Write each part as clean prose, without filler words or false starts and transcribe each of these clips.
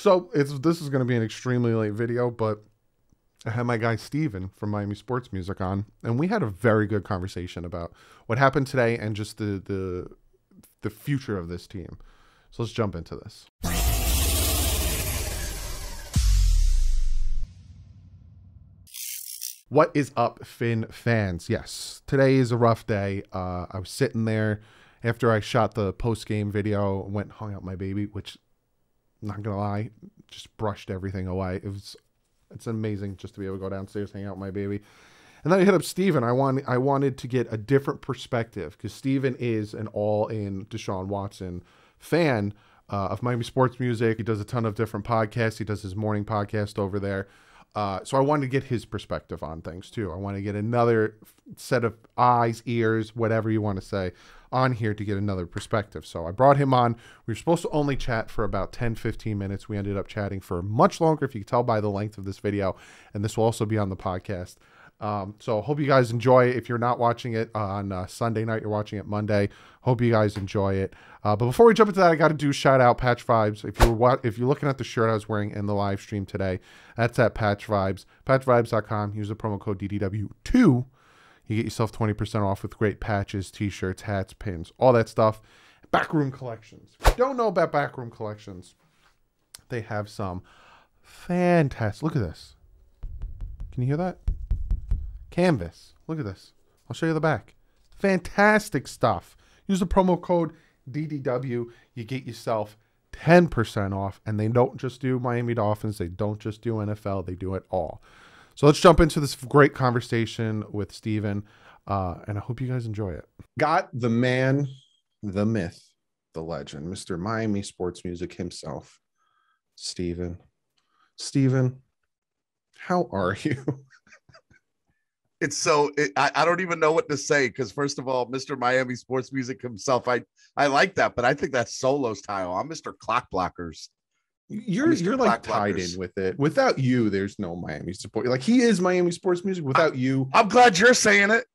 So this is going to be an extremely late video, but I had my guy Steven from Miami Sports Music on, and we had a very good conversation about what happened today and just the future of this team. So let's jump into this. What is up, Finn fans? Yes, today is a rough day. I was sitting there after I shot the post-game video, went hung out my baby, which, not gonna lie, just brushed everything away. It's amazing just to be able to go downstairs, hang out with my baby. And then I hit up Steven. I wanted to get a different perspective because Steven is an all-in Deshaun Watson fan of Miami Sports Music. He does a ton of different podcasts. He does his morning podcast over there. So I wanted to get his perspective on things too. I want to get another set of eyes, ears, whatever you want to say, on here to get another perspective. So I brought him on. We were supposed to only chat for about 10-15 minutes. We ended up chatting for much longer, if you can tell by the length of this video, and this will also be on the podcast. So hope you guys enjoy it. If you're not watching it on Sunday night, you're watching it Monday. Hope you guys enjoy it. But before we jump into that, I got to do shout out Patch Vibes. If you're looking at the shirt I was wearing in the live stream today, that's at Patch Vibes. PatchVibes.com. Use the promo code DDW2. You get yourself 20% off with great patches, t-shirts, hats, pins, all that stuff. Backroom Collections. If you don't know about Backroom Collections, they have some fantastic. Look at this. Can you hear that? Canvas. Look at this. I'll show you the back. Fantastic stuff. Use the promo code DDW. You get yourself 10% off. And they don't just do Miami Dolphins. They don't just do NFL. They do it all. So let's jump into this great conversation with Steven. And I hope you guys enjoy it. Got the man, the myth, the legend, Mr. Miami Sports Music himself, Steven. Steven, how are you? I don't even know what to say because, first of all, Mr. Miami Sports Music himself, I like that, but I think that's solo style. I'm Mr. Clock Blockers. You're like tied in with it. Without you, there's no Miami support. Like, he is Miami Sports Music. Without you, I'm glad you're saying it.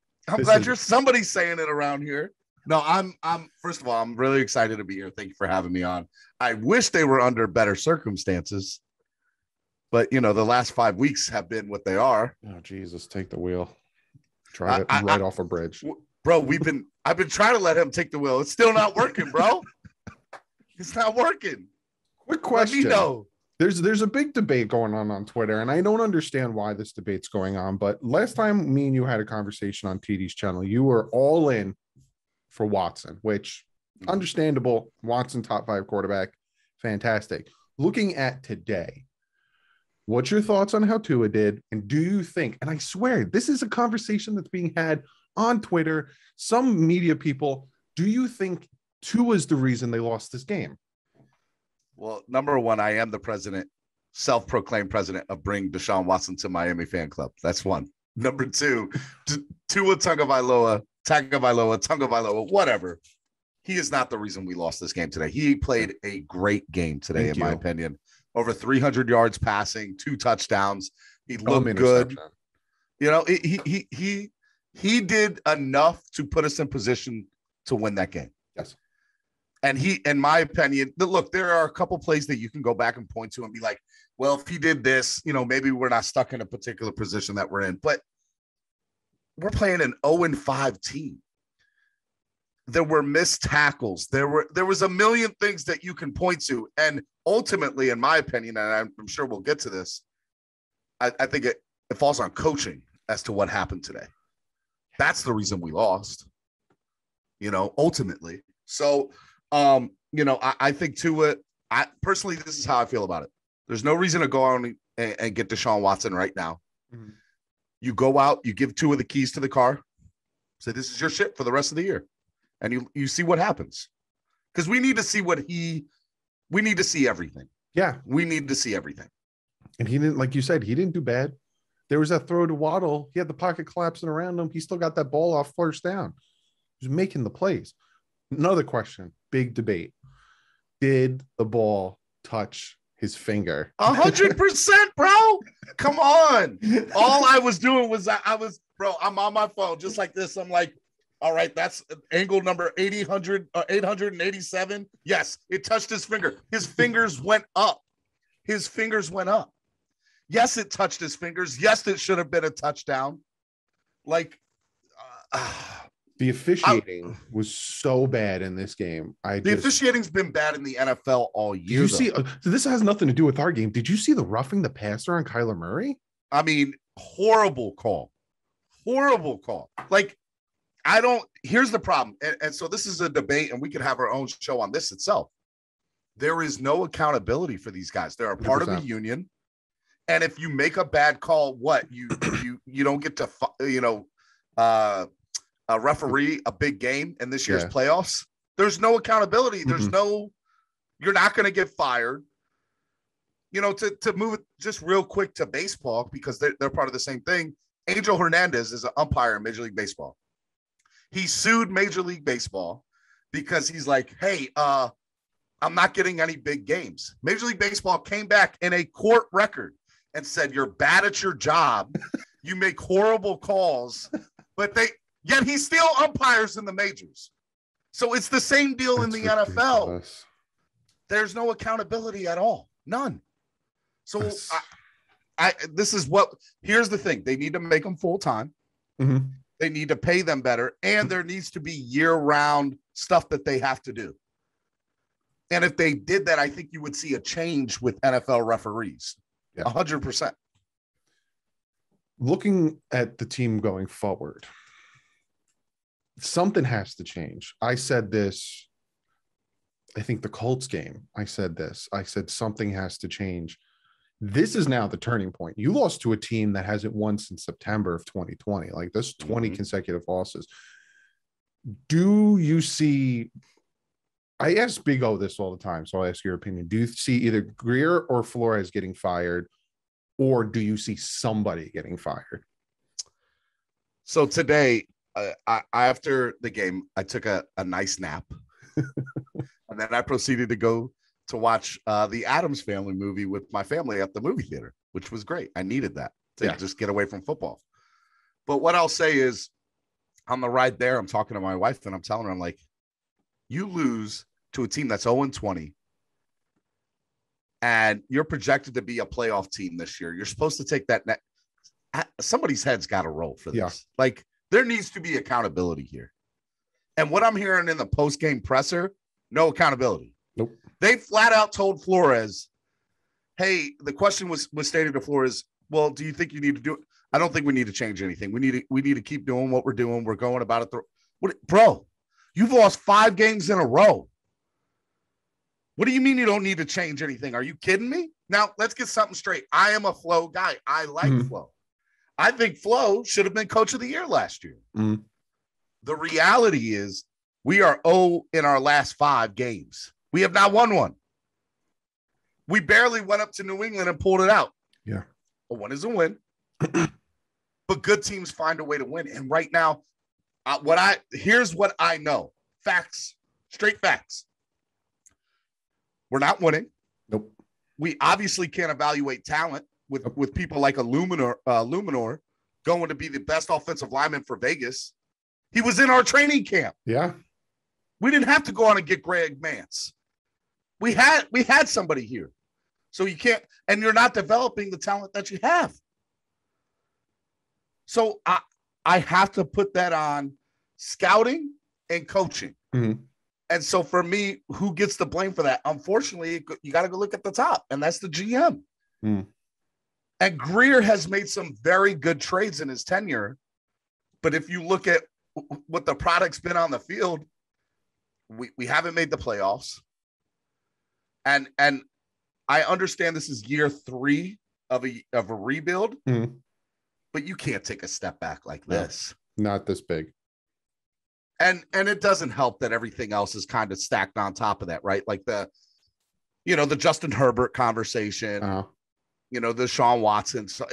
Somebody's saying it around here. No, I'm first of all, I'm really excited to be here. Thank you for having me on. I wish they were under better circumstances, but the last 5 weeks have been what they are. Oh, Jesus, take the wheel. Drive it right off a bridge. Bro, I've been trying to let him take the wheel. It's still not working, bro. It's not working. Quick question. Let me know. There's a big debate going on Twitter, and I don't understand why this debate's going on, but last time me and you had a conversation on TD's channel, you were all in for Watson, which, understandable. Watson, top 5 quarterback. Fantastic. Looking at today, what's your thoughts on how Tua did? And do you think, and I swear, this is a conversation that's being had on Twitter, some media people, do you think Tua is the reason they lost this game? Well, number one, I am the president, self-proclaimed president of Bring Deshaun Watson to Miami Fan Club. That's one. Number two, Tua Tagovailoa, whatever. He is not the reason we lost this game today. He played a great game today, in my opinion. Over 300 yards passing, 2 touchdowns. He looked good. He did enough to put us in position to win that game. Yes. And he, in my opinion, look, there are a couple plays that you can go back and point to and be like, well, if he did this, maybe we're not stuck in a particular position that we're in. But we're playing an 0-5 team. There were missed tackles. There was a million things that you can point to. And ultimately, in my opinion, and I'm sure we'll get to this, I think it falls on coaching as to what happened today. That's the reason we lost, ultimately. So, I think Tua, personally, this is how I feel about it. There's no reason to go on and get Deshaun Watson right now. Mm-hmm. You go out, you give Tua the keys to the car, say, this is your ship for the rest of the year. And you see what happens. Because we need to see we need to see everything. Yeah. We need to see everything. And he didn't, like you said, he didn't do bad. There was that throw to Waddle. He had the pocket collapsing around him. He still got that ball off first down. He was making the plays. Another question, big debate. Did the ball touch his finger? 100%, bro. Come on. All I was doing was I'm on my phone just like this. I'm like, all right, that's angle number 887. Yes, it touched his finger. His fingers went up. his fingers went up. Yes, it touched his fingers. Yes, it should have been a touchdown. Like, the officiating was so bad in this game. The officiating's been bad in the NFL all year. You see, so this has nothing to do with our game. Did you see the roughing the passer on Kyler Murray? I mean, horrible call. Horrible call. Like, here's the problem. And so this is a debate, and we could have our own show on this itself. There is no accountability for these guys. They're a part 100%. Of a union. And if you make a bad call, what you don't get to, a referee a big game in this year's playoffs. There's no accountability. There's you're not going to get fired. To move it just real quick to baseball, because they're part of the same thing. Angel Hernandez is an umpire in Major League Baseball. He sued Major League Baseball because he's like, hey, I'm not getting any big games. Major League Baseball came back in a court record and said, you're bad at your job. You make horrible calls, but yet he still umpires in the majors. So it's the same deal in the NFL. There's no accountability at all. None. So here's the thing. They need to make them full-time. Mm-hmm. They need to pay them better. And there needs to be year-round stuff that they have to do. And if they did that, I think you would see a change with NFL referees. 100%. Looking at the team going forward, something has to change. I said this, I think the Colts game, I said something has to change. This is now the turning point. You lost to a team that hasn't won since September of 2020. Like, this 20 consecutive losses. Do you see, I ask Big O this all the time, so I'll ask your opinion. Do you see either Greer or Flores getting fired, or do you see somebody getting fired? So today, after the game, I took a nice nap, and then I proceeded to go to watch the Addams Family movie with my family at the movie theater, which was great. I needed that to just get away from football. But what I'll say is, on the ride there, I'm talking to my wife, and I'm telling her, I'm like, you lose to a team that's 0-20, and you're projected to be a playoff team this year. You're supposed to take that net. Somebody's head's got to roll for this. Yeah. Like, there needs to be accountability here. And what I'm hearing in the post-game presser, no accountability. Nope. They flat out told Flores, hey, the question was stated to Flores, well, do you think you need to do it? I don't think we need to change anything. We need to keep doing what we're doing. We're going about it. Bro, you've lost 5 games in a row. What do you mean you don't need to change anything? Are you kidding me? Now, let's get something straight. I am a Flo guy. I like Flo. I think Flo should have been coach of the year last year. The reality is we are 0 in our last 5 games. We have not won one. We barely went up to New England and pulled it out. Yeah. A win is a win. But good teams find a way to win. And right now, here's what I know. Facts. Straight facts. We're not winning. Nope. We obviously can't evaluate talent with people like a Luminor going to be the best offensive lineman for Vegas. He was in our training camp. Yeah. We didn't have to go on and get Greg Mance. We had somebody here. So you can't, and you're not developing the talent that you have. So I have to put that on scouting and coaching. Mm-hmm. And so for me, who gets the blame for that? Unfortunately, you got to go look at the top, and that's the GM. And Greer has made some very good trades in his tenure. But if you look at what the product's been on the field, we haven't made the playoffs. And I understand this is year 3 of a rebuild, but you can't take a step back like this. Not this big. And it doesn't help that everything else is kind of stacked on top of that, right? Like the Justin Herbert conversation, the Sean Watson. So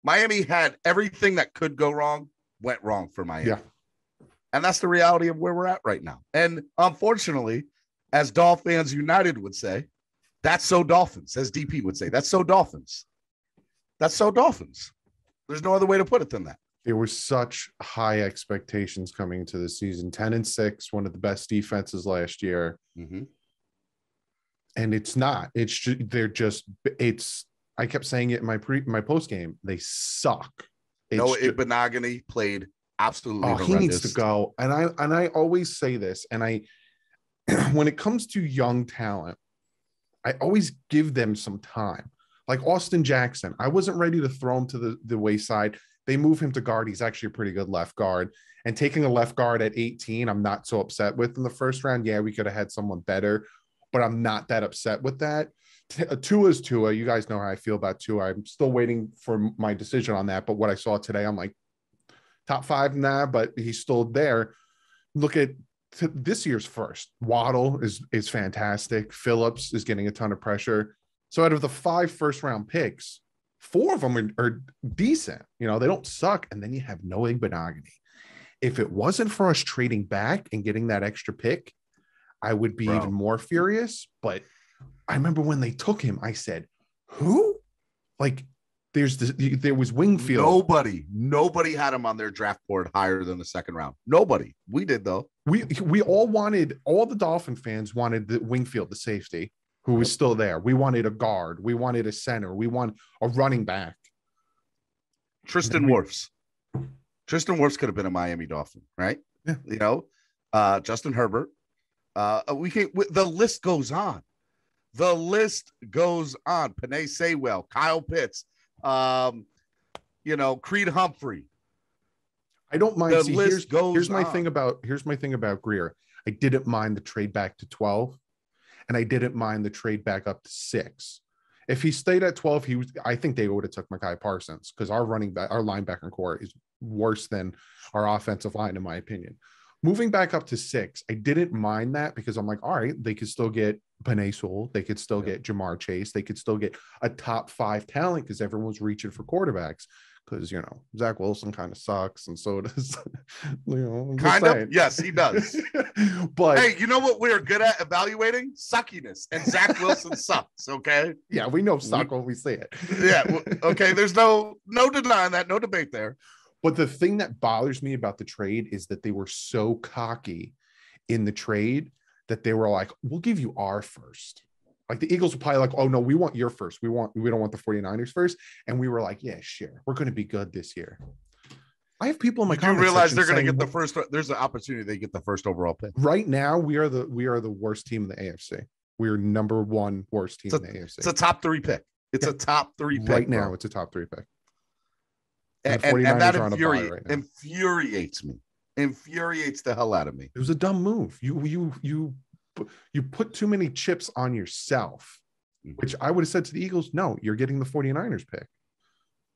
Miami had everything that could go wrong, went wrong for Miami. Yeah. And that's the reality of where we're at right now. And unfortunately, as Dolphins United would say, that's so Dolphins. As DP would say, that's so Dolphins. That's so Dolphins. There's no other way to put it than that. There were such high expectations coming into the season. 10-6, one of the best defenses last year. Mm-hmm. And it's not. It's I kept saying it in my post game. They suck. Noah Igbinoghene played absolutely horrendous. He needs to go. And I always say this, and I when it comes to young talent, I always give them some time. Like Austin Jackson, I wasn't ready to throw him to the wayside. They move him to guard. He's actually a pretty good left guard. And taking a left guard at 18, I'm not so upset with in the first round. Yeah, we could have had someone better, but I'm not that upset with that. Tua's Tua. You guys know how I feel about Tua. I'm still waiting for my decision on that. But what I saw today, I'm like, top 5 now, but he's still there. Look at this year's first. Waddle is fantastic. Phillips is getting a ton of pressure. So out of the 5 first-round picks, 4 of them are decent. They don't suck. And then you have Noah Igbinoghene. If it wasn't for us trading back and getting that extra pick, I would be even more furious. But I remember when they took him, I said, who? Like, there was Wingfield. Nobody had him on their draft board higher than the second round. Nobody. We did, though. We all the Dolphin fans wanted the Wingfield, the safety, who was still there. We wanted a guard. We wanted a center. We want a running back. Tristan Wirfs. Tristan Wirfs could have been a Miami Dolphin, right? Yeah. Justin Herbert. The list goes on. The list goes on. Penei Sewell, Kyle Pitts, Creed Humphrey. I don't mind. Here's my thing about Greer. I didn't mind the trade back to 12, and I didn't mind the trade back up to 6. If he stayed at 12, I think they would have took Mekhi Parsons, because our linebacker core is worse than our offensive line, in my opinion. Moving back up to 6, I didn't mind that, because I'm like, all right, they could still get Penei Sewell, they could still get Jamar Chase, they could still get a top 5 talent, because everyone's reaching for quarterbacks. Because Zach Wilson kind of sucks, and so does kind of. Yes, he does. But hey, you know what we're good at evaluating? Suckiness, and Zach Wilson sucks. Okay. Yeah, we know suck when we see it. Yeah. Okay. There's no denying that. No debate there. But the thing that bothers me about the trade is that they were so cocky in the trade that they were like, "We'll give you our first." Like the Eagles were probably like, "Oh no, we want your first. We don't want the 49ers first." And we were like, "Yeah, sure. We're going to be good this year." I have people in my comments. You realize they're going to get the first. There's an opportunity they get the first overall pick. Right now, we are the worst team in the AFC. We are number 1 worst team in the AFC. It's a top 3 pick. It's a top 3 pick right now. It's a top 3 pick. And that infuriates me. Infuriates the hell out of me. It was a dumb move. You put too many chips on yourself, which I would have said to the Eagles, no, you're getting the 49ers pick.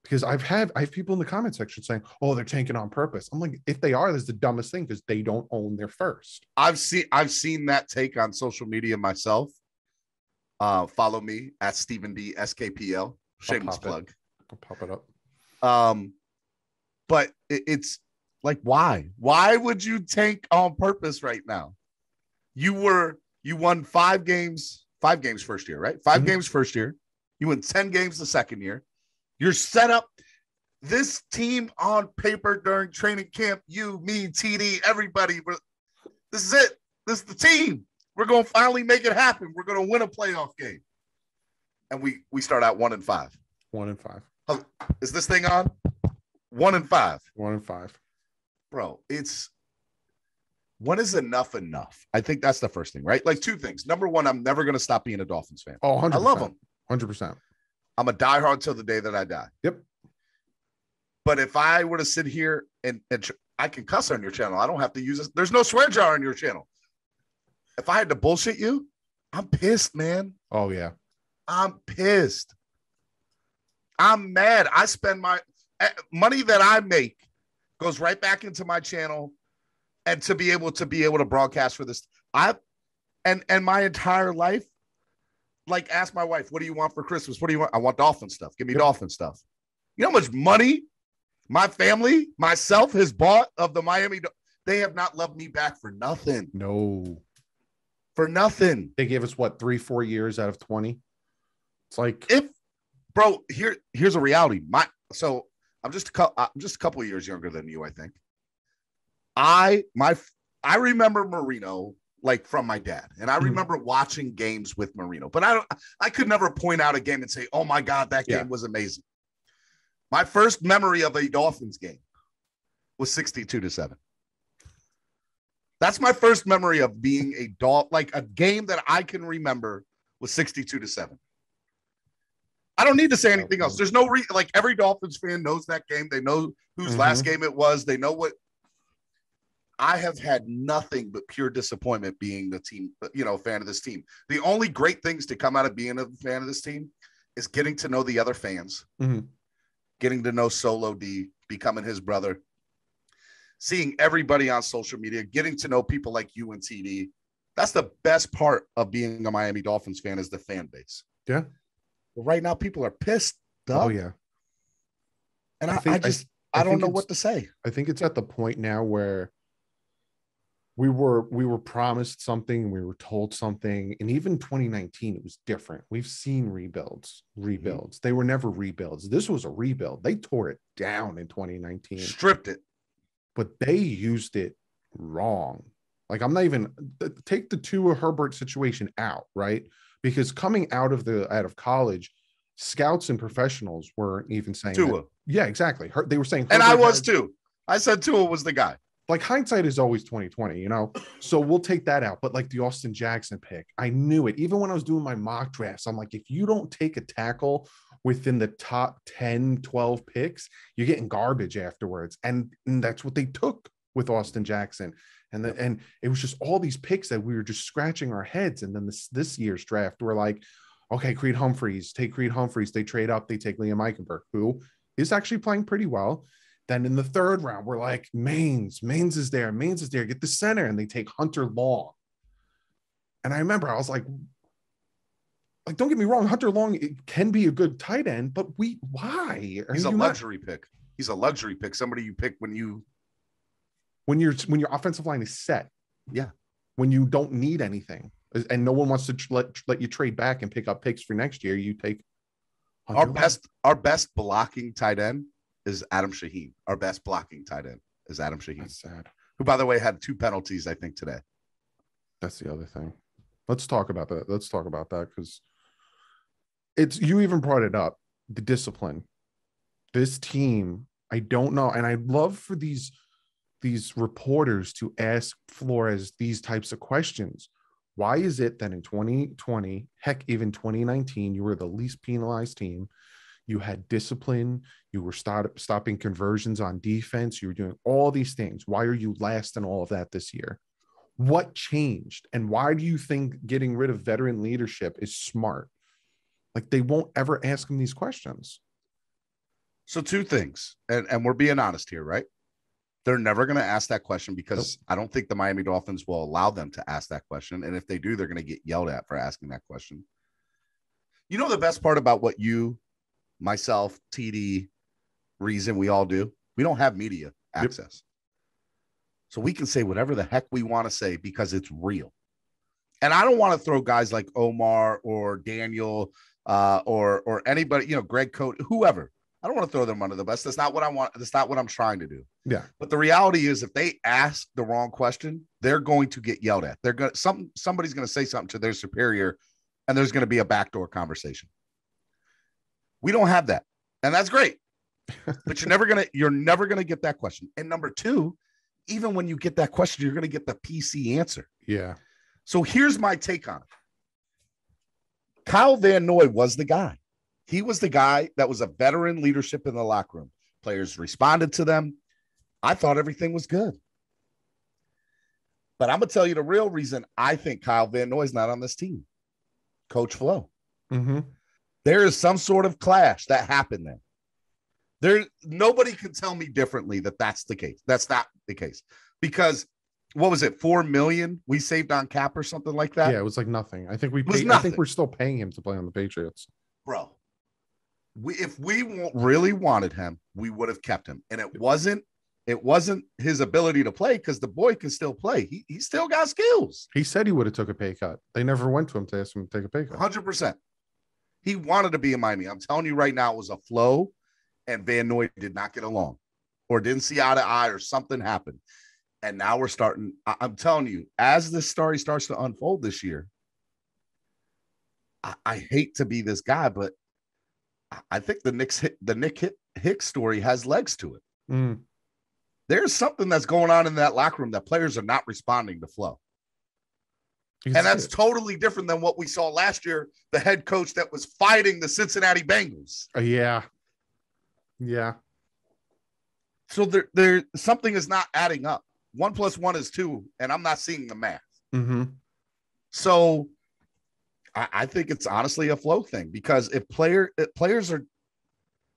Because I have people in the comment section saying, "Oh, they're tanking on purpose." I'm like, if they are, that's the dumbest thing, because they don't own their first. I've seen that take on social media myself. Follow me at Stephen D SKPL. Shameless plug. I'll pop it up. But it's like, why? Why would you tank on purpose right now? You won 5 games first year, right? 5 games first year. You won 10 games the second year. You're set up. This team on paper during training camp, you, me, TD, everybody. This is it. This is the team. We're going to finally make it happen. We're going to win a playoff game. And we start out 1-5. 1-5. Is this thing on? 1-5. 1-5. Bro, when is enough? I think that's the first thing, right? Like 2 things. Number 1, I'm never going to stop being a Dolphins fan. Oh, 100%. I love them. 100%. I'm a diehard till the day that I die. Yep. But if I were to sit here and I can cuss on your channel, I don't have to use this. There's no swear jar on your channel. If I had to bullshit you, I'm pissed, man. Oh, yeah. I'm pissed. I'm mad. I spend my money that I make goes right back into my channel, and to be able to broadcast for this, and my entire life, like, ask my wife, "What do you want for Christmas? What do you want?" I want Dolphin stuff. Give me Dolphin stuff. You know how much money my family, myself, has bought of the Miami? They have not loved me back for nothing. No. For nothing. They gave us 3-4 years out of 20. It's like, here's a reality. So I'm just a couple of years younger than you, I think. I remember Marino like from my dad. And I remember watching games with Marino, but I could never point out a game and say, oh my God, that game was amazing. My first memory of a Dolphins game was 62-7. That's my first memory of being like a game that I can remember was 62-7. I don't need to say anything else. There's no like every Dolphins fan knows that game. They know whose last game it was. They know what. I have had nothing but pure disappointment being the team, fan of this team. The only great things to come out of being a fan of this team is getting to know the other fans, getting to know Solo D, becoming his brother, seeing everybody on social media, getting to know people like you and TD. That's the best part of being a Miami Dolphins fan is the fan base. Yeah. But right now, people are pissed. Oh, yeah. And I don't know what to say. I think it's at the point now where we were promised something, we were told something, and even 2019 it was different. We've seen rebuilds. They were never rebuilds. This was a rebuild. They tore it down in 2019, stripped it, but they used it wrong. Like, I'm not even take the Tua Herbert situation out, right? Because coming out of college, scouts and professionals weren't even saying Tua. Yeah, exactly. They were saying, and I was too. I said Tua was the guy. Like, hindsight is always 2020, so we'll take that out. But like the Austin Jackson pick, I knew it. Even when I was doing my mock drafts, I'm like, if you don't take a tackle within the top 10, 12 picks, you're getting garbage afterwards. And that's what they took with Austin Jackson. And it was just all these picks that we were just scratching our heads. And then this year's draft, we're like, okay, Creed Humphreys. They trade up, they take Liam Eichenberg, who is actually playing pretty well. Then in the third round, we're like, Maines is there. Get the center. And they take Hunter Long. And I remember I was like, don't get me wrong. Hunter Long, it can be a good tight end, but why? He's a luxury pick. He's a luxury pick. Somebody you pick when your offensive line is set. Yeah. When you don't need anything and no one wants to let you trade back and pick up picks for next year, you take Hunter our best blocking tight end is Adam Shaheen. Our best blocking tight end is Adam Shaheen. That's sad. Who, by the way, had 2 penalties, I think, today. That's the other thing. Let's talk about that. Because you even brought it up, the discipline. This team, I don't know. And I'd love for these reporters to ask Flores these types of questions. Why is it that in 2020, heck, even 2019, you were the least penalized team? You had discipline. You were stopping conversions on defense. You were doing all these things. Why are you last in all of that this year? What changed? And why do you think getting rid of veteran leadership is smart? Like, they won't ever ask him these questions. So 2 things, and we're being honest here, right? They're never going to ask that question because I don't think the Miami Dolphins will allow them to ask that question. And if they do, they're going to get yelled at for asking that question. You know the best part about what you, myself, TD, Reason, we all do? We don't have media access. So we can say whatever the heck we want to say because it's real. And I don't want to throw guys like Omar or Daniel or anybody, Greg Cote, whoever. I don't want to throw them under the bus. That's not what I want. That's not what I'm trying to do. Yeah. But the reality is, if they ask the wrong question, they're going to get yelled at. Somebody's going to say something to their superior, and there's going to be a backdoor conversation. We don't have that, and that's great. But you're never gonna get that question. And number 2, even when you get that question, you're going to get the PC answer. Yeah. So here's my take on it. Kyle Van Noy was the guy. He was the guy that was a veteran leadership in the locker room. Players responded to them. I thought everything was good. But I'm going to tell you the real reason I think Kyle Van Noy is not on this team. Coach Flo. Mm-hmm. There is some sort of clash that happened there. Nobody can tell me differently that that's the case. That's not the case. Because what was it, $4 million we saved on cap or something like that? Yeah, it was like nothing. I think nothing. I think we're still paying him to play on the Patriots. Bro, if we really wanted him, we would have kept him. And it wasn't his ability to play, because the boy can still play. He still got skills. He said he would have took a pay cut. They never went to him to ask him to take a pay cut. 100%. He wanted to be in Miami. I'm telling you right now, it was a flow, and Van Noy did not get along or didn't see eye to eye or something happened. And now we're starting. I'm telling you, as this story starts to unfold this year, I hate to be this guy, but I think the Nick Hicks story has legs to it. Mm. There's something that's going on in that locker room that players are not responding to Flo. And that's totally different than what we saw last year, the head coach that was fighting the Cincinnati Bengals. Yeah. Yeah. So there something is not adding up. 1 + 1 is 2, and I'm not seeing the math. Mm-hmm. So I think it's honestly a Flo thing, because if players are,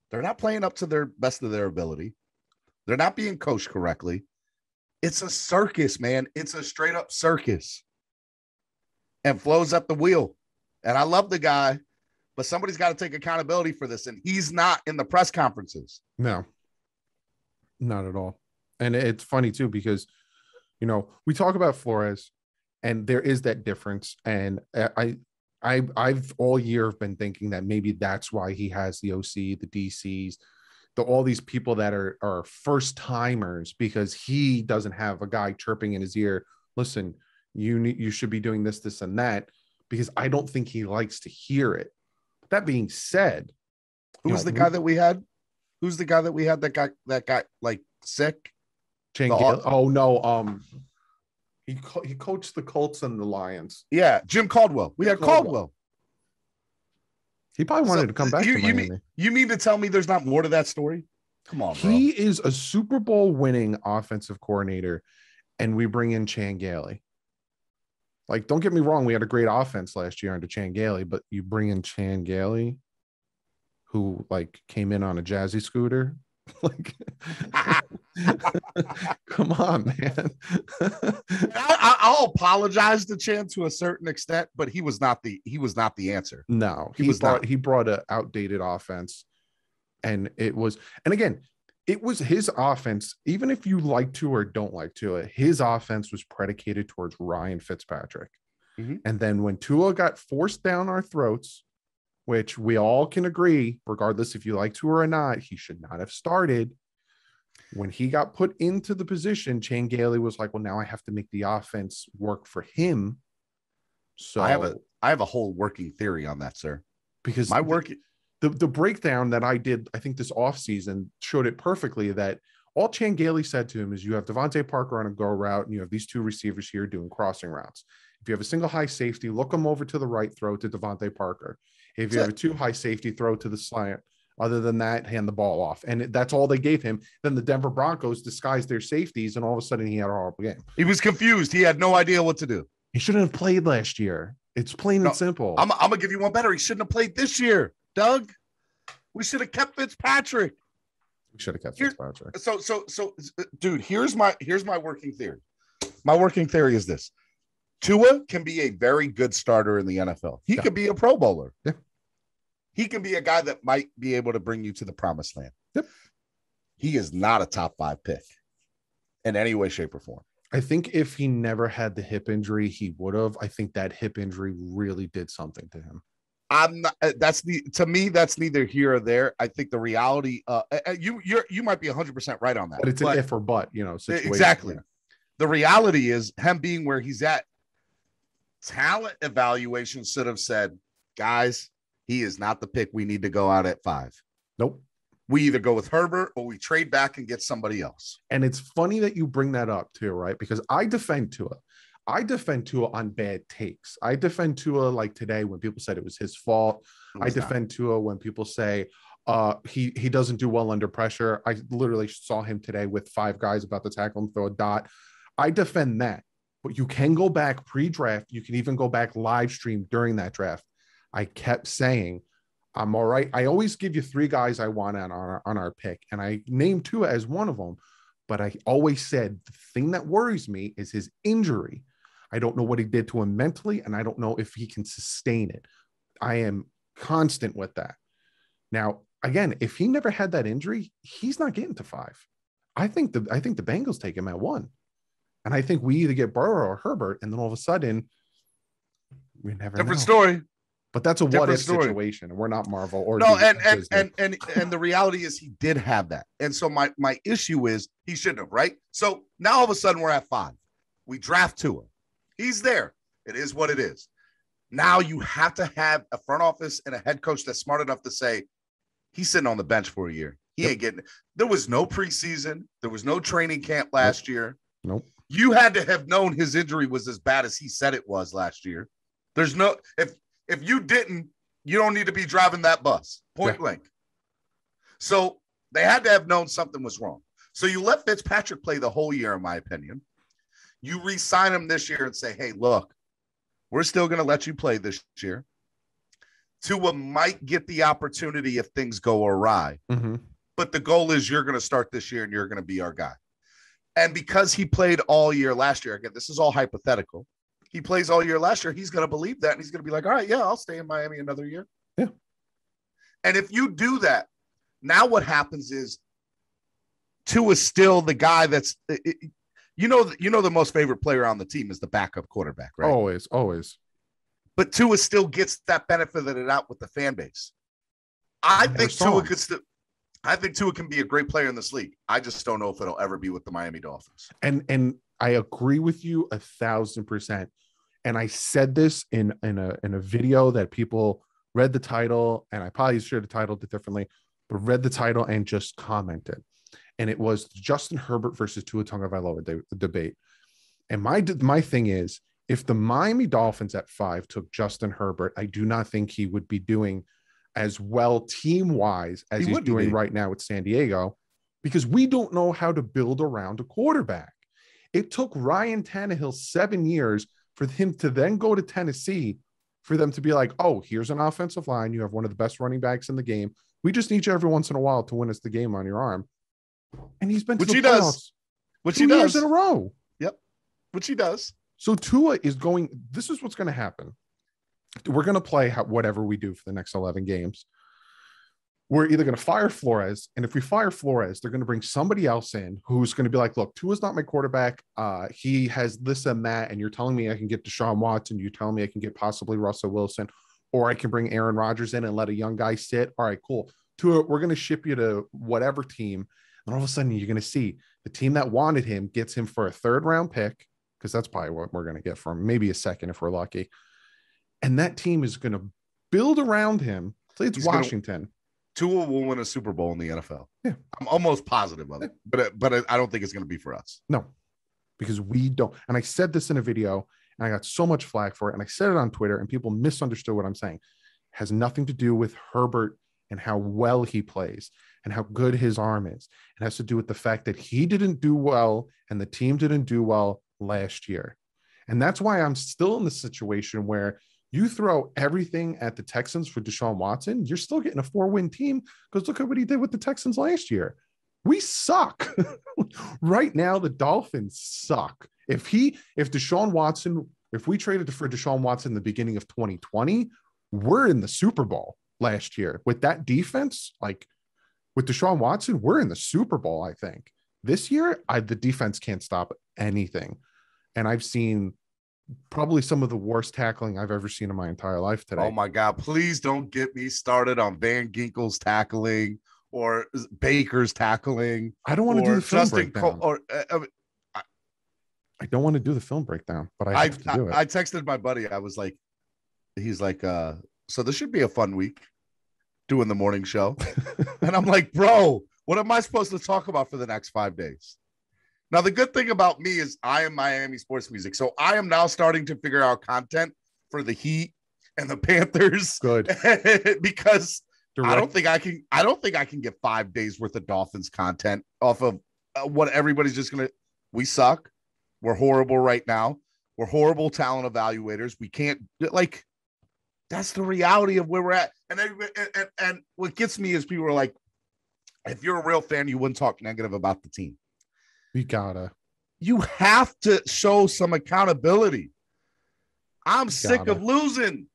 they're not playing up to their best of their ability. They're not being coached correctly. It's a circus, man. It's a straight up circus. And Flo's at the wheel. And I love the guy, but somebody's got to take accountability for this. And he's not in the press conferences. No, not at all. And it's funny too, because, you know, we talk about Flores and there is that difference. And I've all year been thinking that maybe that's why he has the OC, the DCs, all these people that are first timers, because he doesn't have a guy chirping in his ear. Listen, you should be doing this, this, and that, because I don't think he likes to hear it. That being said, who's the guy that we had? Who's the guy that we had that got like sick? Oh no, he coached the Colts and the Lions. Yeah, Jim Caldwell. We had Caldwell. He probably wanted to come back to Miami. You mean to tell me there's not more to that story? Come on, bro. He is a Super Bowl winning offensive coordinator, and we bring in Chan Gailey. Like, don't get me wrong, we had a great offense last year under Chan Gailey, but you bring in Chan Gailey, who like came in on a jazzy scooter. Like, come on, man. I'll apologize to Chan to a certain extent, but he was not the answer. No, he brought an outdated offense, and it was his offense. Even if you like to or don't like to, his offense was predicated towards Ryan Fitzpatrick. Mm-hmm. And then when Tua got forced down our throats, which we all can agree, regardless if you like Tua or not, he should not have started. When he got put into the position, Chan Gailey was like, well, now I have to make the offense work for him. So I have a whole working theory on that, sir. Because the breakdown that I did, I think this offseason showed it perfectly, that all Chan Gailey said to him is, you have Devontae Parker on a go route, and you have these two receivers here doing crossing routes. If you have a single high safety, look them over to the right, throw to Devontae Parker. If you have a two high safety, throw to the slant. Other than that, hand the ball off. And that's all they gave him. Then the Denver Broncos disguised their safeties, and all of a sudden he had a horrible game. He was confused. He had no idea what to do. He shouldn't have played last year. It's plain and simple. I'm going to give you one better. He shouldn't have played this year, Doug. We should have kept Fitzpatrick. We should have kept Fitzpatrick. So, dude, here's my working theory. My working theory is this. Tua can be a very good starter in the NFL. He could be a Pro Bowler. Yeah. He can be a guy that might be able to bring you to the promised land. Yep. He is not a top 5 pick in any way, shape, or form. I think if he never had the hip injury, he would have. I think that hip injury really did something to him. I'm not. To me, that's neither here or there. I think the reality. You might be 100% right on that. But it's an if or but, situation. Exactly. Yeah. The reality is him being where he's at. Talent evaluation should have said, guys, he is not the pick. We need to go out at 5. Nope. We either go with Herbert or we trade back and get somebody else. And it's funny that you bring that up too, right? Because I defend Tua. I defend Tua on bad takes. I defend Tua like today when people said it was his fault. I defend Tua when people say he doesn't do well under pressure. I literally saw him today with 5 guys about to tackle him, throw a dot. I defend that. But you can go back pre-draft. You can even go back live stream during that draft. I kept saying, I'm all right. I always give you 3 guys I want on our pick. And I named Tua as one of them. But I always said the thing that worries me is his injury. I don't know what he did to him mentally, and I don't know if he can sustain it. I am constant with that. Now, again, if he never had that injury, he's not getting to 5. I think the Bengals take him at 1. And I think we either get Burrow or Herbert, and then all of a sudden, we never know. Story. But that's a Different what if story. situation, and we're not Marvel or No, Disney. and the reality is he did have that. And so my issue is he shouldn't have, right? So now all of a sudden we're at 5. We draft Tua. He's there. It is what it is. Now you have to have a front office and a head coach that's smart enough to say, he's sitting on the bench for a year. He ain't getting it. There was no preseason. There was no training camp last year. Nope. You had to have known his injury was as bad as he said it was last year. There's no, if you didn't, you don't need to be driving that bus, point blank. So they had to have known something was wrong. So you let Fitzpatrick play the whole year, in my opinion. You re-sign him this year and say, hey, look, we're still going to let you play this year. Tua might get the opportunity if things go awry. Mm-hmm. But the goal is you're going to start this year and you're going to be our guy. And because he played all year last year, again, this is all hypothetical. He plays all year last year. He's going to believe that. And he's going to be like, all right, yeah, I'll stay in Miami another year. Yeah. And if you do that, now what happens is Tua is still the guy that's, you know, the most favorite player on the team is the backup quarterback, right? Always. But Tua still gets that benefit of it out with the fan base. I think Tua can be a great player in this league. I just don't know if it'll ever be with the Miami Dolphins. And I agree with you 1,000%. And I said this in a video that people read the title, and I probably should have titled it differently, but read the title and just commented. And it was Justin Herbert versus Tua Tagovailoa, the debate. And my thing is, if the Miami Dolphins at 5 took Justin Herbert, I do not think he would be doing as well team-wise as he's doing right now with San Diego, because we don't know how to build around a quarterback. It took Ryan Tannehill 7 years for him to then go to Tennessee, for them to be like, oh, here's an offensive line. You have one of the best running backs in the game. We just need you every once in a while to win us the game on your arm. And he's been to the playoffs two years in a row. Yep. Which he does. So Tua is going, this is what's going to happen. We're going to play whatever we do for the next 11 games. We're either going to fire Flores, and if we fire Flores, they're going to bring somebody else in who's going to be like, look, Tua's not my quarterback. He has this and that, and you're telling me I can get Deshaun Watson. You're telling me I can get possibly Russell Wilson, or I can bring Aaron Rodgers in and let a young guy sit. All right, cool. Tua, we're going to ship you to whatever team. And all of a sudden, you're going to see the team that wanted him gets him for a 3rd-round pick, because that's probably what we're going to get from, maybe a 2nd if we're lucky. And that team is going to build around him. So it's Washington. Tua will win a Super Bowl in the NFL. Yeah. I'm almost positive of it, but I don't think it's going to be for us. No, because we don't. And I said this in a video, and I got so much flack for it. And I said it on Twitter, and people misunderstood what I'm saying. It has nothing to do with Herbert and how well he plays and how good his arm is. It has to do with the fact that he didn't do well and the team didn't do well last year. And that's why I'm still in the situation where you throw everything at the Texans for Deshaun Watson, you're still getting a 4-win team, because look at what he did with the Texans last year. We suck. Right now, the Dolphins suck. If we traded for Deshaun Watson in the beginning of 2020, we're in the Super Bowl last year. With that defense, like with Deshaun Watson, we're in the Super Bowl, I think. This year, the defense can't stop anything. And I've seen probably some of the worst tackling I've ever seen in my entire life today. Oh my God, please don't get me started on Van Ginkel's tackling or Baker's tackling. I don't want to do the film breakdown. I don't want to do the film breakdown, but I have to do it. I texted my buddy. I was like, he's like, so this should be a fun week doing the morning show. And I'm like, bro, what am I supposed to talk about for the next 5 days? Now, the good thing about me is I am Miami sports music. So I am now starting to figure out content for the Heat and the Panthers. Good. Because I don't think I can get 5 days worth of Dolphins content off of what everybody's just going to, we suck. We're horrible right now. We're horrible talent evaluators. We can't, like, that's the reality of where we're at. And what gets me is people are like, if you're a real fan, you wouldn't talk negative about the team. You have to show some accountability. I'm sick of losing.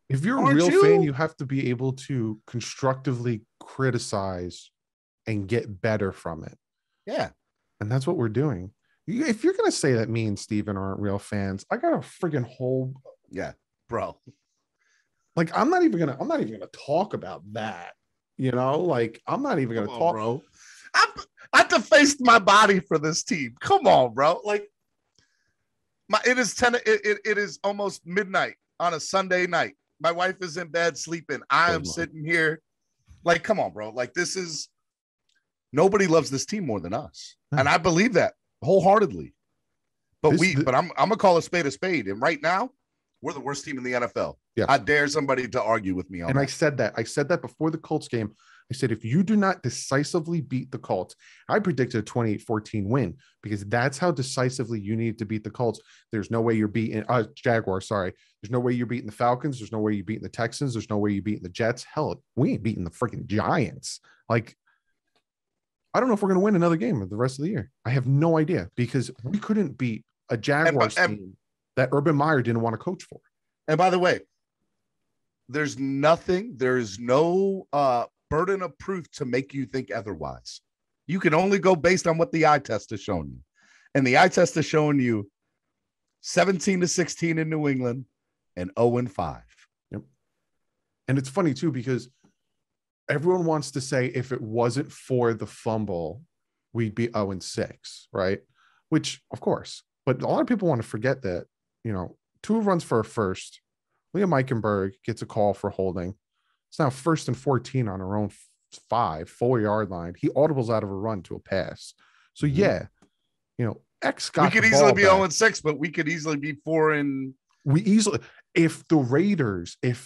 If you're a real fan, you have to be able to constructively criticize and get better from it. Yeah. And that's what we're doing. If you're going to say that me and Steven aren't real fans, I got a friggin' whole. Yeah, bro. Like, I'm not even gonna talk about that. Like, I'm not even Come gonna on, talk. bro. I defaced my body for this team. Come on, bro. Like, it is 10. It is almost midnight on a Sunday night. My wife is in bed sleeping. I am sitting here. Like, come on, bro. Like, this is nobody loves this team more than us, and I believe that wholeheartedly. But I'm gonna call a spade. And right now, we're the worst team in the NFL. Yes. I dare somebody to argue with me on that. And I said that before the Colts game. I said, if you do not decisively beat the Colts, I predicted a 28-14 win, because that's how decisively you need to beat the Colts. There's no way you're beating Jaguars. Sorry. There's no way you're beating the Falcons. There's no way you're beating the Texans. There's no way you're beating the Jets. Hell, we ain't beating the freaking Giants. Like, I don't know if we're going to win another game the rest of the year. I have no idea, because we couldn't beat a Jaguars team that Urban Meyer didn't want to coach for. And by the way, there's no burden of proof to make you think otherwise. You can only go based on what the eye test has shown you. And the eye test has shown you 17-16 in New England and 0-5. Yep. And it's funny too, because everyone wants to say if it wasn't for the fumble, we'd be 0-6, right? Which, of course, but a lot of people want to forget that, Tua runs for a first. Liam Eichenberg gets a call for holding. It's now 1st and 14 on our own 4-yard line. He audibles out of a run to a pass. So yeah, X got. We could easily be 0-6, but we could easily be 4 and. We easily, if the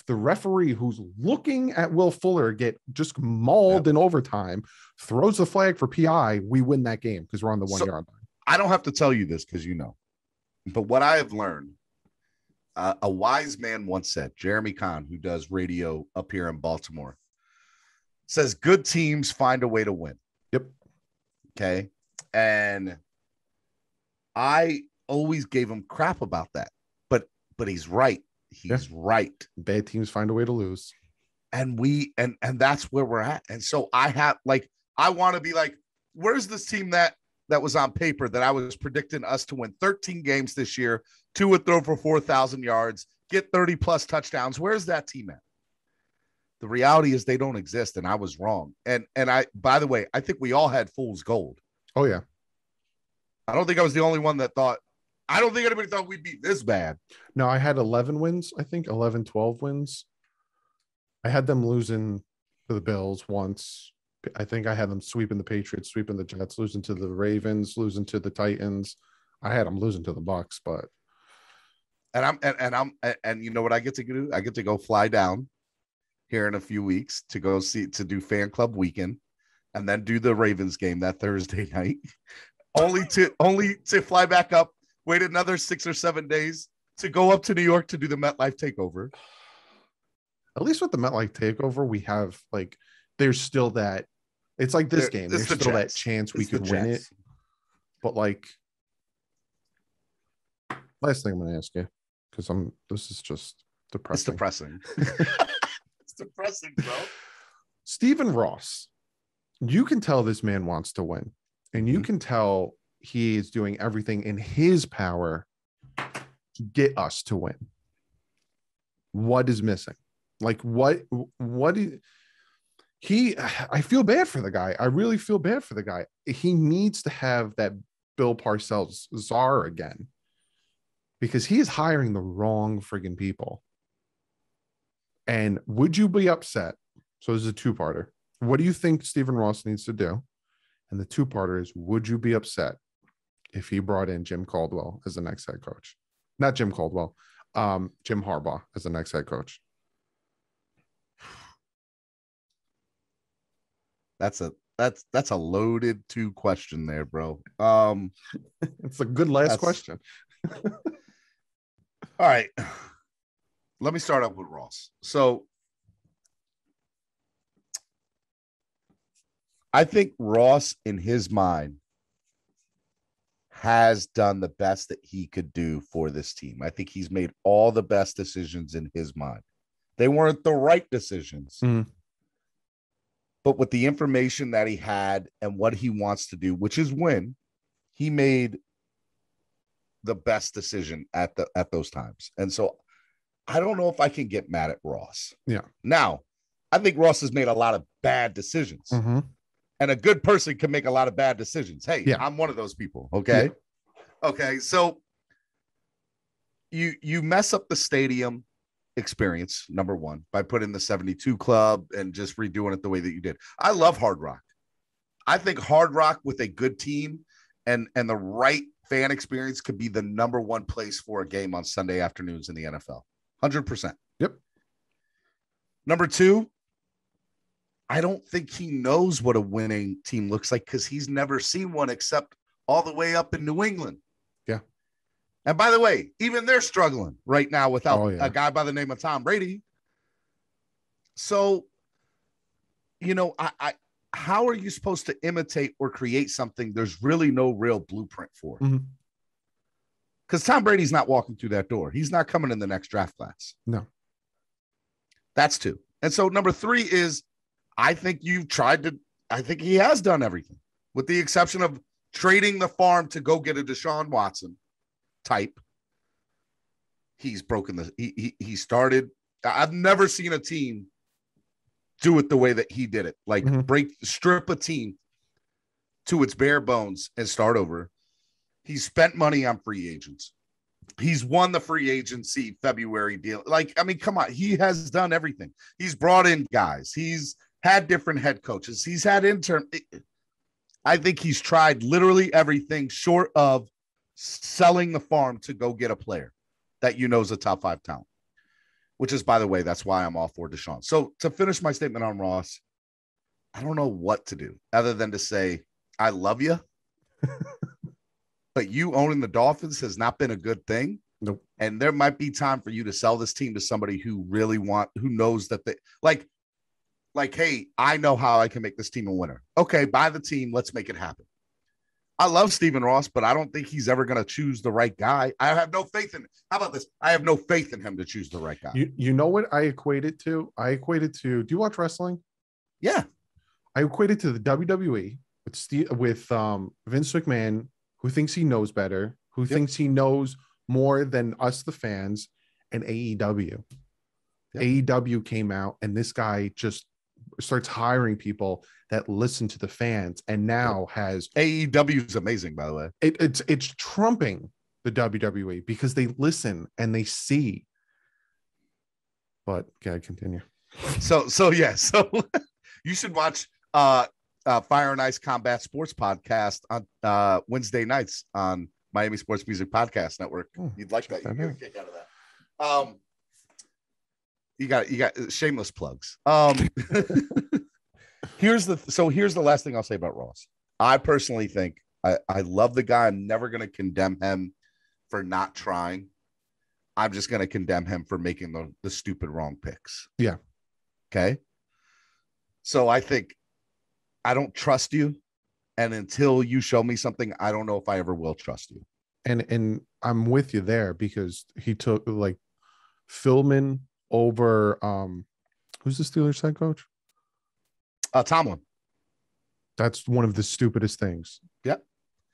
referee who's looking at Will Fuller get just mauled in overtime throws the flag for PI, we win that game because we're on the 1-yard line. I don't have to tell you this because but what I have learned. A wise man once said, Jeremy Kahn, who does radio up here in Baltimore, says good teams find a way to win. Yep. Okay. And I always gave him crap about that, but he's right. He's right. Bad teams find a way to lose. And and that's where we're at. And so I want to be like, where's this team that was on paper that I was predicting us to win 13 games this year, Tua throw for 4,000 yards, get 30 plus touchdowns. Where's that team at? The reality is they don't exist. And I was wrong. And by the way, I think we all had fool's gold. Oh yeah. I don't think I was the only one that thought, I don't think anybody thought we'd be this bad. No, I had 11 wins. I think 11, 12 wins. I had them losing to the Bills once. I think I had them sweeping the Patriots, sweeping the Jets, losing to the Ravens, losing to the Titans. I had them losing to the Bucks, but. And you know what I get to do? I get to go fly down here in a few weeks to do fan club weekend, and then do the Ravens game that Thursday night. only to fly back up, wait another 6 or 7 days to go up to New York to do the MetLife takeover. At least with the MetLife takeover, we have there's still that. It's like this game. There's still that chance we could win it. But last thing I'm going to ask you, because this is just depressing. It's depressing. It's depressing, bro. Stephen Ross, you can tell this man wants to win, and you can tell he is doing everything in his power to get us to win. What is missing? I feel bad for the guy. I really feel bad for the guy. He needs to have that Bill Parcells czar again, because he is hiring the wrong friggin' people. And would you be upset? So this is a two-parter. What do you think Stephen Ross needs to do? And the two-parter is, would you be upset if he brought in Jim Caldwell as the next head coach? Not Jim Caldwell, Jim Harbaugh as the next head coach. That's a loaded two question there, bro. It's a good last question. All right. Let me start up with Ross. So I think Ross, in his mind, has done the best that he could do for this team. I think he's made all the best decisions in his mind. They weren't the right decisions. Mm-hmm. But with the information that he had and what he wants to do, which is win, he made the best decision at those times. And so I don't know if I can get mad at Ross. Yeah. Now, I think Ross has made a lot of bad decisions. Mm-hmm. And a good person can make a lot of bad decisions. Hey, Yeah. I'm one of those people. Okay. Yeah. Okay. So you mess up the stadium experience, number one, by putting the 72 club and just redoing it the way that you did. I love Hard Rock. I think Hard Rock with a good team and the right fan experience could be the number one place for a game on Sunday afternoons in the NFL. 100%. Yep. Number two, I don't think he knows what a winning team looks like because he's never seen one except all the way up in New England. Yeah. And by the way, even they're struggling right now without yeah. a guy by the name of Tom Brady. So, how are you supposed to imitate or create something there's really no real blueprint for? Because Tom Brady's not walking through that door. He's not coming in the next draft class. No. That's two. And so number three is, I think he has done everything with the exception of trading the farm to go get a Deshaun Watson type. He's broken he started. I've never seen a team do it the way that he did it. Like strip a team to its bare bones and start over. He's spent money on free agents. He's won the free agency February deal. Come on. He has done everything. He's brought in guys. He's had different head coaches. He's had intern. I think he's tried literally everything short of selling the farm to go get a player that is a top 5 talent, which is, by the way, that's why I'm all for Deshaun. So to finish my statement on Ross, I don't know what to do other than to say, I love you, but you owning the Dolphins has not been a good thing. Nope. And there might be time for you to sell this team to somebody who knows that they like, hey, I know how I can make this team a winner. Okay, buy the team. Let's make it happen. I love Stephen Ross, but I don't think he's ever going to choose the right guy. I have no faith in him. How about this? I have no faith in him to choose the right guy. You know what I equate it to? Do you watch wrestling? Yeah. I equate it to the WWE with Vince McMahon, who thinks he knows better, who thinks he knows more than us, the fans, and AEW. Yep. AEW came out, and this guy just starts hiring people that listen to the fans, and now has AEW is amazing, by the way. It's trumping the WWE because they listen and they see. But continue. So you should watch Fire and Ice Combat Sports Podcast on Wednesday nights on Miami Sports Music Podcast Network. You'd like that. You'd get a kick out of that. You got shameless plugs. Here's the last thing I'll say about Ross. I personally think I love the guy. I'm never going to condemn him for not trying. I'm just going to condemn him for making the stupid wrong picks. Yeah. Okay. So I think I don't trust you. And until you show me something, I don't know if I ever will trust you. And I'm with you there because he took Philman over who's the Steelers head coach? Tomlin. That's one of the stupidest things. Yep.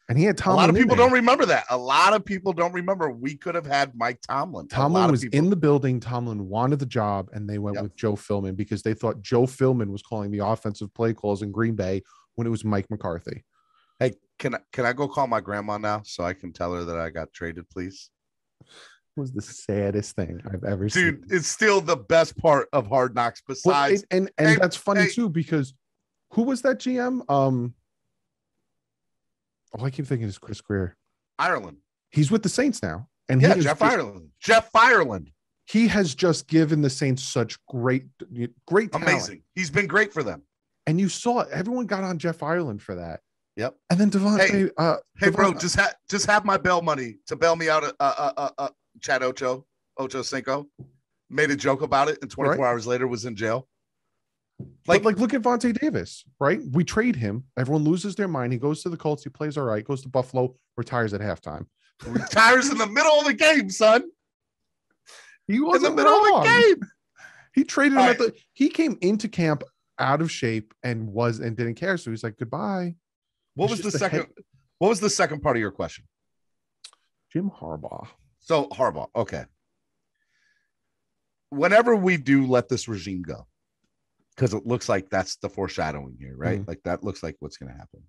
And he had Tomlin. A lot of people don't remember that. A lot of people don't remember we could have had Mike Tomlin. Tomlin was in the building. Tomlin wanted the job, and they went with Joe Philman because they thought Joe Philman was calling the offensive play calls in Green Bay when it was Mike McCarthy. Hey, can I go call my grandma now so I can tell her that I got traded, please? It was the saddest thing I've ever seen. Dude, it's still the best part of Hard Knocks besides. And that's funny too, because who was that GM? I keep thinking it's Chris Greer. Ireland. He's with the Saints now. And Jeff Ireland. Jeff Ireland. He has just given the Saints such great talent. Amazing. He's been great for them. And you saw it. Everyone got on Jeff Ireland for that. Yep. And then Devontae. Hey, bro, just have my bail money to bail me out. Chad Ocho Cinco made a joke about it, and 24 hours later was in jail. Like look at Vontae Davis, right? We trade him. Everyone loses their mind. He goes to the Colts. He plays all right. Goes to Buffalo. Retires at halftime. Retires in the middle of the game, son. He was in the middle of the game. He traded him he came into camp out of shape and didn't care. So he's like, goodbye. What was the second part of your question? Jim Harbaugh. So Harbaugh. Okay. whenever we do let this regime go, because it looks like that's the foreshadowing here, right? Mhm. Like that looks like what's going to happen.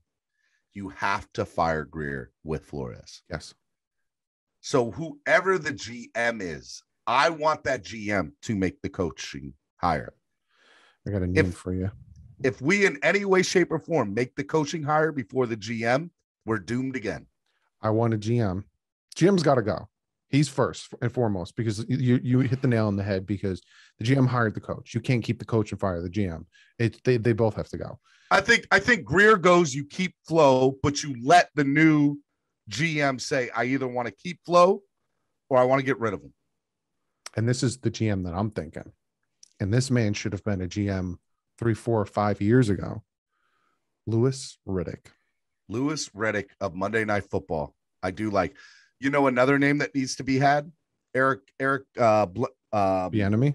You have to fire Greer with Flores. Yes. So whoever the GM is, I want that GM to make the coaching hire. I got a name for you. If we in any way, shape, or form make the coaching hire before the GM, we're doomed again. I want a GM. GM's got to go. He's first and foremost, because you hit the nail on the head, because the GM hired the coach. You can't keep the coach and fire the GM. They both have to go. I think Greer goes, you keep Flo, but you let the new GM say, I either want to keep Flo or I want to get rid of him. And this is the GM that I'm thinking. And this man should have been a GM 3, 4, 5 years ago. Louis Riddick. Louis Riddick of Monday Night Football. I do like, another name that needs to be had. Eric Bieniemy,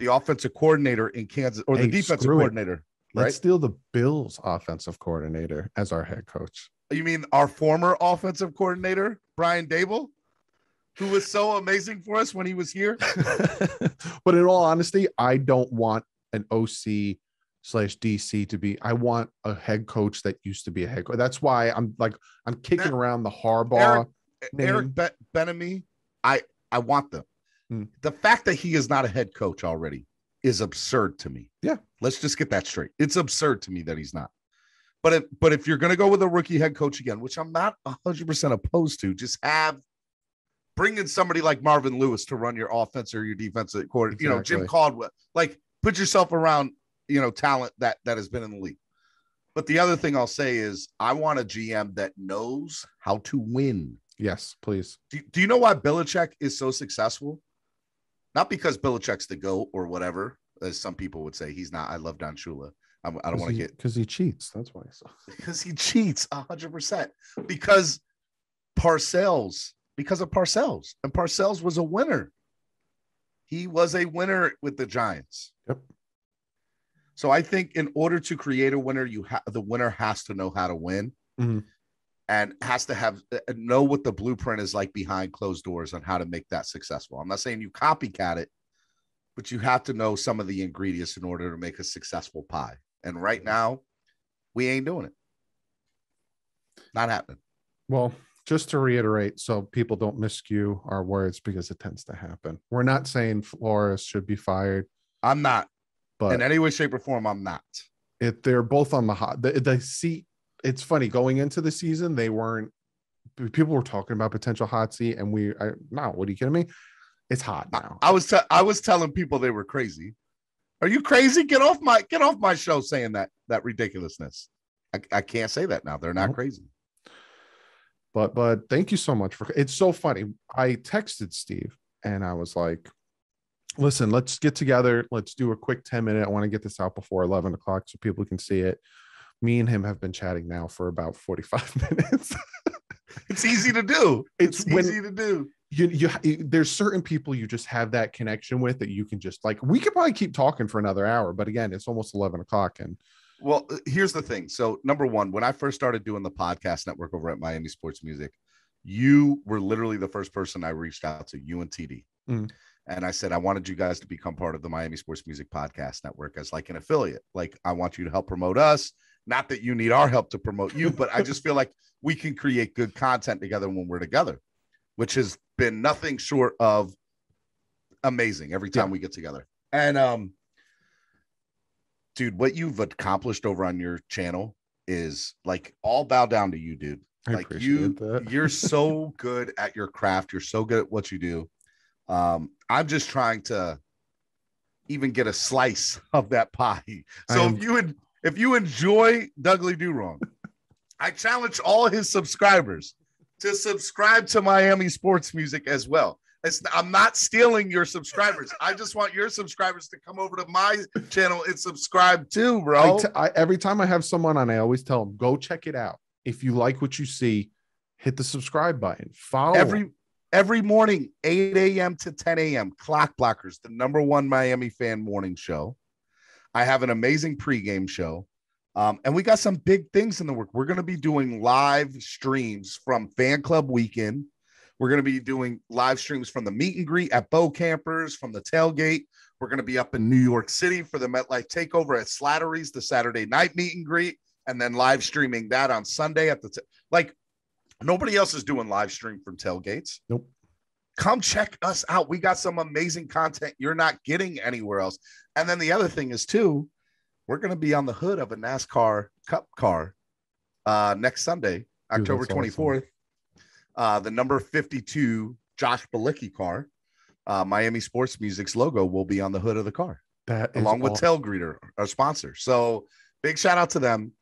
the offensive coordinator in Kansas, or the defensive coordinator. Right? Let's steal the Bills offensive coordinator as our head coach. You mean our former offensive coordinator, Brian Dable, who was so amazing for us when he was here? But in all honesty, I don't want an OC/DC to be. I want a head coach that used to be a head coach. That's why I'm kicking around the Harbaugh. Eric Bieniemy. I want them. The fact that he is not a head coach already is absurd to me. Yeah. Let's just get that straight. It's absurd to me that he's not. But if you're going to go with a rookie head coach again, which I'm not 100% opposed to, just bring in somebody like Marvin Lewis to run your offense or your defensive coordinator. Exactly. Jim Caldwell. Like, put yourself around, talent that has been in the league. But the other thing I'll say is I want a GM that knows how to win. Yes, please. Do you know why Belichick is so successful? Not because Belichick's the GOAT or whatever, as some people would say. He's not. I love Don Shula. I don't want to get, because he cheats. That's why. Because he cheats 100%. Because of Parcells, and Parcells was a winner. He was a winner with the Giants. Yep. So I think in order to create a winner, the winner has to know how to win. Mm-hmm. And has to know what the blueprint is like behind closed doors on how to make that successful. I'm not saying you copycat it, but you have to know some of the ingredients in order to make a successful pie. And right now, we ain't doing it. Not happening. Well, just to reiterate, so people don't miscue our words, because it tends to happen. We're not saying Flores should be fired. I'm not. But in any way, shape, or form, I'm not. If they're both on the hot, the seat. It's funny, going into the season, people were talking about potential hot seat, and no, what are you kidding me? It's hot now. I was telling people they were crazy. Are you crazy? Get off my show saying that ridiculousness. I can't say that now. They're not crazy. But thank you so much it's so funny. I texted Steve and I was like, listen, let's get together. Let's do a quick 10-minute. I want to get this out before 11 o'clock so people can see it. Me and him have been chatting now for about 45 minutes. It's easy to do. It's easy to do. You there's certain people you just have that connection with that you can just we could probably keep talking for another hour, but again, it's almost 11 o'clock. And well, here's the thing. So number one, when I first started doing the podcast network over at Miami Sports Music, you were literally the first person I reached out to, you and TD. Mm. And I said, I wanted you guys to become part of the Miami Sports Music Podcast Network as an affiliate. I want you to help promote us. Not that you need our help to promote you, but I just feel like we can create good content together when we're together, which has been nothing short of amazing every time we get together. And, dude, what you've accomplished over on your channel is all bow down to you, dude. I appreciate that. You're so good at your craft. You're so good at what you do. I'm just trying to even get a slice of that pie. So if you enjoy DouglieDoWrong, I challenge all his subscribers to subscribe to Miami Sports Music as well. I'm not stealing your subscribers. I just want your subscribers to come over to my channel and subscribe too, bro. Every time I have someone on, I always tell them, go check it out. If you like what you see, hit the subscribe button. Follow every morning, 8 a.m. to 10 a.m. Clock Blockers, the #1 Miami fan morning show. I have an amazing pregame show. And we got some big things in the work. We're going to be doing live streams from Fan Club Weekend. We're going to be doing live streams from the meet and greet at Bow Campers, from the tailgate. We're going to be up in New York City for the MetLife Takeover at Slattery's, the Saturday night meet and greet, and then live streaming that on Sunday at the like nobody else is doing live stream from tailgates. Nope. Come check us out. We got some amazing content you're not getting anywhere else. And then the other thing is too, we're going to be on the hood of a NASCAR Cup car next Sunday, October 24th. Awesome. The number 52 Josh Bilicki car, Miami Sports Music's logo will be on the hood of the car, along with Tail Greeter, our sponsor. So big shout out to them.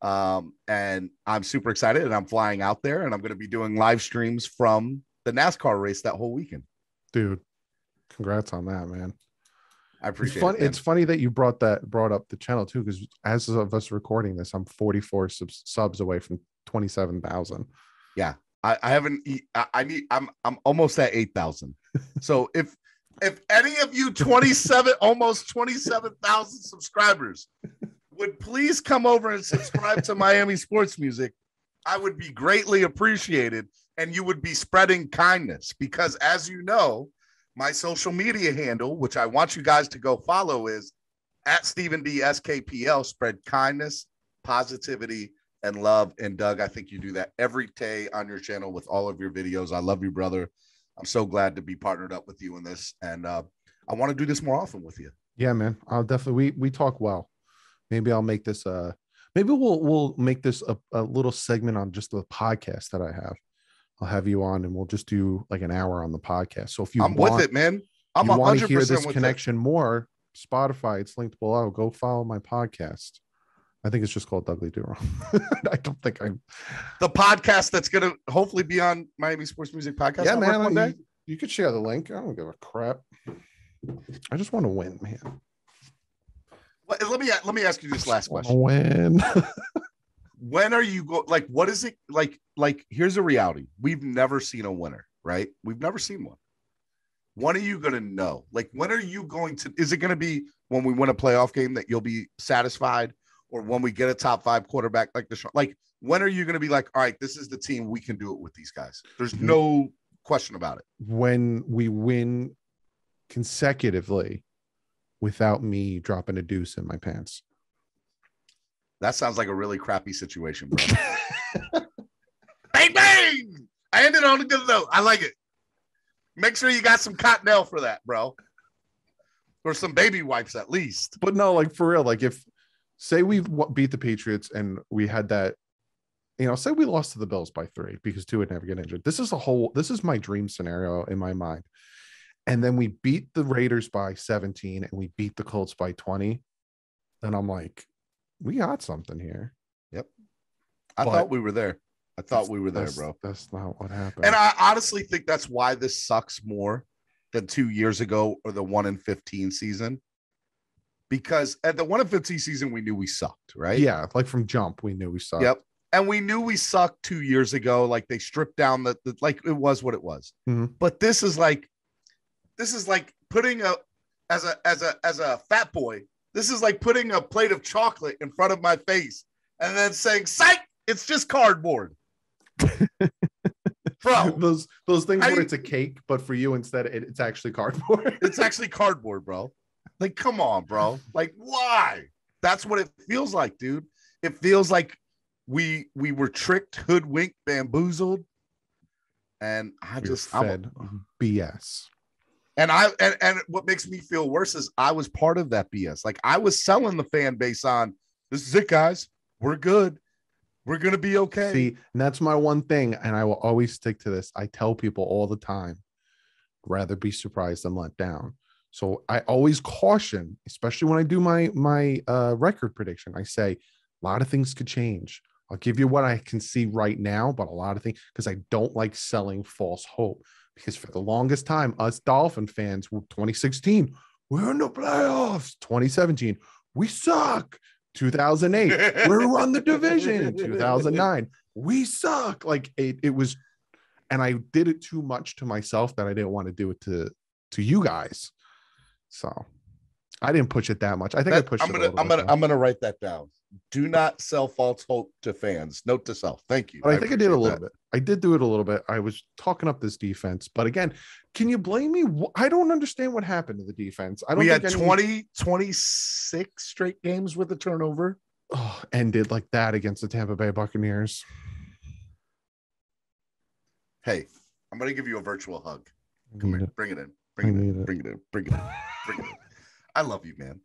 And I'm super excited, and I'm flying out there, and I'm going to be doing live streams from the NASCAR race that whole weekend. Dude, congrats on that, man. I appreciate it. It's funny that you brought up the channel too, because as of us recording this, I'm 44 subs away from 27,000. Yeah, I haven't. I'm almost at 8,000. So if any of you 27, almost 27,000 subscribers would please come over and subscribe to Miami Sports Music, I would be greatly appreciated, and you would be spreading kindness, because as you know, my social media handle, which I want you guys to go follow, is at Stephen D SKPL. Spread kindness, positivity, and love. And Doug, I think you do that every day on your channel with all of your videos. I love you, brother. I'm so glad to be partnered up with you in this. And I want to do this more often with you. Yeah, man. I'll definitely, we talk well. Maybe I'll make this, maybe we'll make this a little segment on just the podcast that I have. I'll have you on, and we'll just do like an hour on the podcast. So if you with it, man. I'm 100% want to hear this with connection more, Spotify, it's linked below. Go follow my podcast. I think it's just called DouglieDoWrong. I don't think I'm the podcast that's going to hopefully be on Miami Sports Music Podcast. Yeah, man. One day. You could share the link. I don't give a crap. I just want to win, man. Let me ask you this last question. Win. When are you like, what is it like? Here's a reality. We've never seen a winner, right? We've never seen one. When are you going to know? Like, when are you going to, is it going to be when we win a playoff game that you'll be satisfied, or when we get a top 5 quarterback like the, like, when are you going to be like, all right, this is the team, we can do it with these guys? There's no question about it. When we win consecutively without me dropping a deuce in my pants. That sounds like a really crappy situation, bro. Bang, bang! I ended on a good note. I like it. Make sure you got some Cottonelle for that, bro. Or some baby wipes at least. But no, like for real, like if, say we beat the Patriots and we had that, say we lost to the Bills by 3 because 2 would never get injured. This is my dream scenario in my mind. And then we beat the Raiders by 17 and we beat the Colts by 20. Then I'm like, we got something here. Yep. I thought we were there. Bro. That's not what happened. And I honestly think that's why this sucks more than 2 years ago or the 1-15 season. Because at the 1-15 season, we knew we sucked, right? Yeah, like from jump, we knew we sucked. Yep. And we knew we sucked 2 years ago. Like they stripped down the like it was what it was. Mm-hmm. But this is like putting as a fat boy. This is like putting a plate of chocolate in front of my face and then saying, "Psych, it's just cardboard." Bro, those things where it's a cake, but for you instead it's actually cardboard. It's actually cardboard, bro. Like, come on, bro. Like, why? That's what it feels like, dude. It feels like we were tricked, hoodwinked, bamboozled, and I'm BS. And what makes me feel worse is I was part of that BS. Like I was selling the fan base on, this is it, guys. We're good. We're going to be okay. See, and that's my one thing. And I will always stick to this. I tell people all the time, rather be surprised than let down. So I always caution, especially when I do my record prediction. I say a lot of things could change. I'll give you what I can see right now, but a lot of things, because I don't like selling false hope. Because for the longest time, us Dolphin fans were 2016, we're in the playoffs. 2017, we suck. 2008, we won the division. 2009, we suck. Like it was, and I did it too much to myself that I didn't want to do it to you guys. So I didn't push it that much. I think I pushed it a little bit. I'm gonna write that down. Do not sell false hope to fans. Note to self. Thank you. But I think I did a little bit. I did do it a little bit. I was talking up this defense, but again, can you blame me? I don't understand what happened to the defense. We had 26 straight games with a turnover. Oh, ended like that against the Tampa Bay Buccaneers. Hey, I'm gonna give you a virtual hug. Come here, bring it in. Bring it in. I love you, man.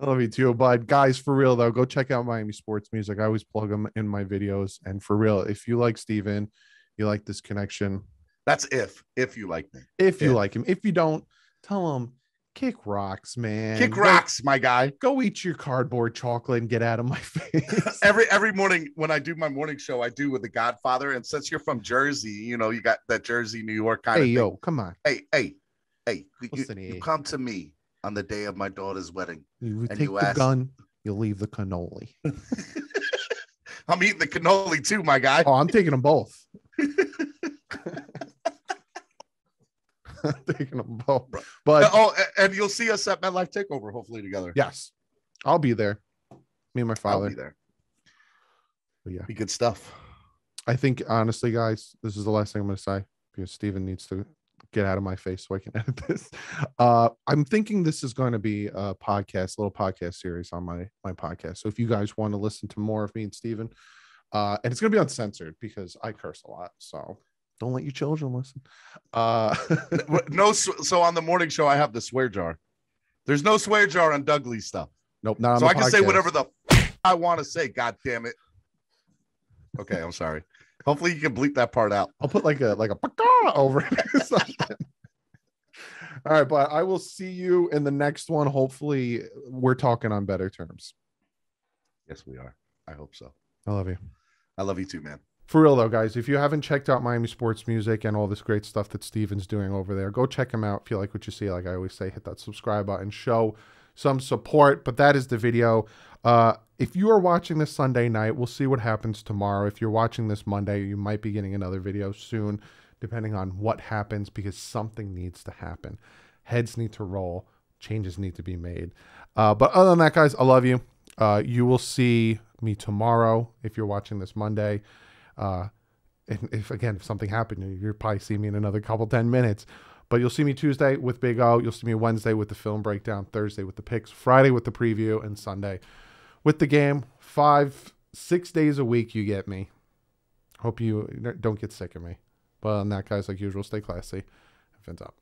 I love you too, bud. Guys, for real though, go check out Miami Sports Music. I always plug them in my videos. And for real, if you like Steven, you like this connection. That's if you like me. If you like him. If you don't, tell him kick rocks, man. Kick rocks, my guy. Go eat your cardboard chocolate and get out of my face. Every morning when I do my morning show, I do with the Godfather. And since you're from Jersey, you know, you got that Jersey, New York kind of thing. Hey, yo, come on. Hey, you come to me on the day of my daughter's wedding. You take the gun, you leave the cannoli. I'm eating the cannoli too, my guy. Oh, I'm taking them both. I'm taking them both. But and you'll see us at MetLife Takeover, hopefully together. Yes, I'll be there. Me and my father. I'll be there. But yeah, be good stuff. I think honestly, guys, this is the last thing I'm going to say because Steven needs to get out of my face so I can edit this. I'm thinking this is going to be a little podcast series on my podcast. So if you guys want to listen to more of me and Steven, and it's going to be uncensored because I curse a lot. So don't let your children listen. No. So on the morning show, I have the swear jar. There's no swear jar on Douglas stuff. Nope. Not on so the I can podcast. say whatever the I want to say. God damn it. Okay. I'm sorry. Hopefully you can bleep that part out. I'll put like a over it or something. All right, but I will see you in the next one. Hopefully we're talking on better terms. Yes, we are. I hope so. I love you. I love you too, man. For real though, guys, if you haven't checked out Miami Sports Music and all this great stuff that Steven's doing over there, go check him out. If you like what you see, like I always say, hit that subscribe button, show some support. But that is the video. If you are watching this Sunday night, we'll see what happens tomorrow. If you're watching this Monday, you might be getting another video soon, depending on what happens, because something needs to happen. Heads need to roll. Changes need to be made. But other than that, guys, I love you. You will see me tomorrow if you're watching this Monday. And if something happened, you'll probably see me in another 10 minutes. But you'll see me Tuesday with Big O. You'll see me Wednesday with the film breakdown, Thursday with the picks, Friday with the preview, and Sunday with the game. 5-6 days a week, you get me. Hope you don't get sick of me. But on that, guys, like usual, stay classy. Fins up.